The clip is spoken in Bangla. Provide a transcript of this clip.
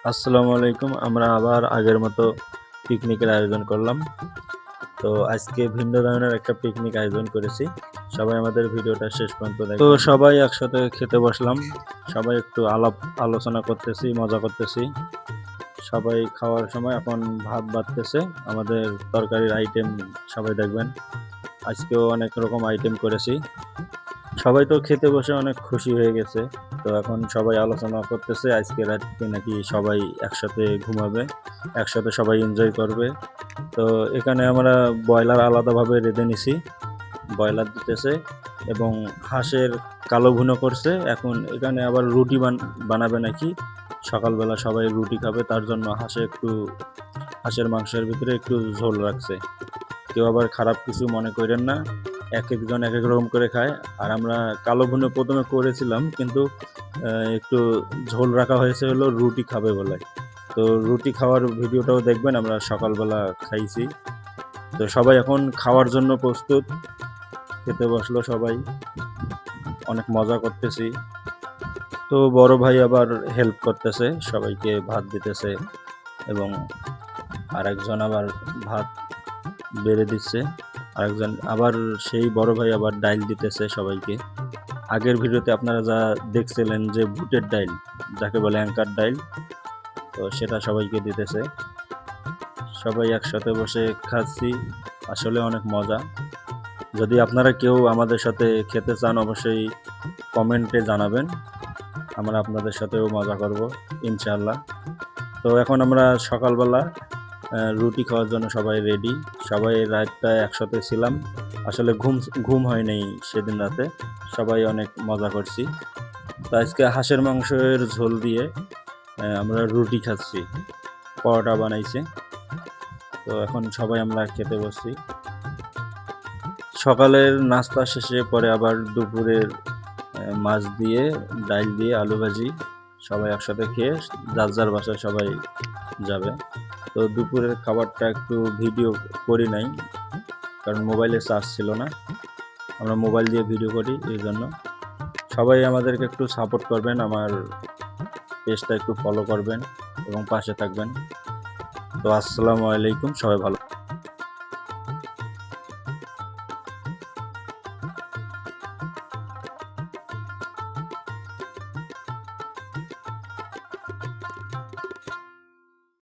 আসসালামু আলাইকুম। আমরা আবার আগের মতো পিকনিকের আয়োজন করলাম। তো আজকে ভিন্ন ধরনের একটা পিকনিক আয়োজন করেছি। সবাই আমাদের ভিডিওটা শেষ পর্যন্ত দেখবেন। তো সবাই একসাথে খেতে বসলাম। সবাই একটু আলাপ আলোচনা করতেছি, মজা করতেছি। সবাই খাওয়ার সময় এখন ভাত বাড়তেছে। আমাদের তরকারির আইটেম সবাই দেখবেন। আজকেও অনেক রকম আইটেম করেছি। সবাই তো খেতে বসে অনেক খুশি হয়ে গেছে। তো এখন সবাই আলোচনা করতেছে আজকে রাতে নাকি সবাই একসাথে ঘুমাবে, একসাথে সবাই এনজয় করবে। তো এখানে আমরা ব্রয়লার আলাদাভাবে রেঁধে নিছি, ব্রয়লার দিতেছে এবং হাঁসের কালো ভুনো করছে। এখন এখানে আবার রুটি বানাবে নাকি, সকালবেলা সবাই রুটি খাবে, তার জন্য হাঁসের মাংসের ভিতরে একটু ঝোল রাখছে। কেউ আবার খারাপ কিছু মনে করেন না, এক একজন এক এক রকম করে খায়। আর আমরা কালো ভুনো প্রথমে করেছিলাম, কিন্তু একটু ঝোল রাখা হয়েছে হলো রুটি খাবে বলে। তো রুটি খাওয়ার ভিডিওটাও দেখবেন, আমরা সকালবেলা খাইছি। তো সবাই এখন খাওয়ার জন্য প্রস্তুত, খেতে বসলো সবাই, অনেক মজা করতেছি। তো বড় ভাই আবার হেল্প করতেছে, সবাইকে ভাত দিতেছে এবং আরেকজন আবার ভাত বেড়ে দিচ্ছে, আরেকজন আবার সেই বড় ভাই আবার ডাইল দিতেছে সবাইকে। আগের ভিডিওতে আপনারা যা দেখছিলেন যে বুটের ডাইল, যাকে বলে অ্যাঙ্কার ডাইল, তো সেটা সবাইকে দিতেছে। সবাই একসাথে বসে খাচ্ছি, আসলে অনেক মজা। যদি আপনারা কেউ আমাদের সাথে খেতে চান অবশ্যই কমেন্টে জানাবেন, আমরা আপনাদের সাথেও মজা করব ইনশাআল্লাহ। তো এখন আমরা সকালবেলা রুটি খাওয়ার জন্য সবাই রেডি। সবাই রাতটা একসাথে ছিলাম, আসলে ঘুম হয় নাই সেদিন রাতে, সবাই অনেক মজা করছি। তো আজকে হাঁসের মাংসের ঝোল দিয়ে আমরা রুটি খাচ্ছি, পরোটা বানাইছে। তো এখন সবাই আমরা খেতে বসছি। সকালের নাস্তা শেষে পরে আবার দুপুরের মাছ দিয়ে, ডাল দিয়ে, আলু ভাজি সবাই একসাথে খেয়ে যার যার বাসায় সবাই যাবে। তো দুপুরের খাবারটা একটু ভিডিও করি নাই, কারণ মোবাইলে চার্জ ছিল না, আমরা মোবাইল দিয়ে ভিডিও করি, এই জন্য। সবাই আমাদেরকে একটু সাপোর্ট করবেন, আমার পেজটা একটু ফলো করবেন এবং পাশে থাকবেন। তো আসসালামু আলাইকুম, সবাই ভালো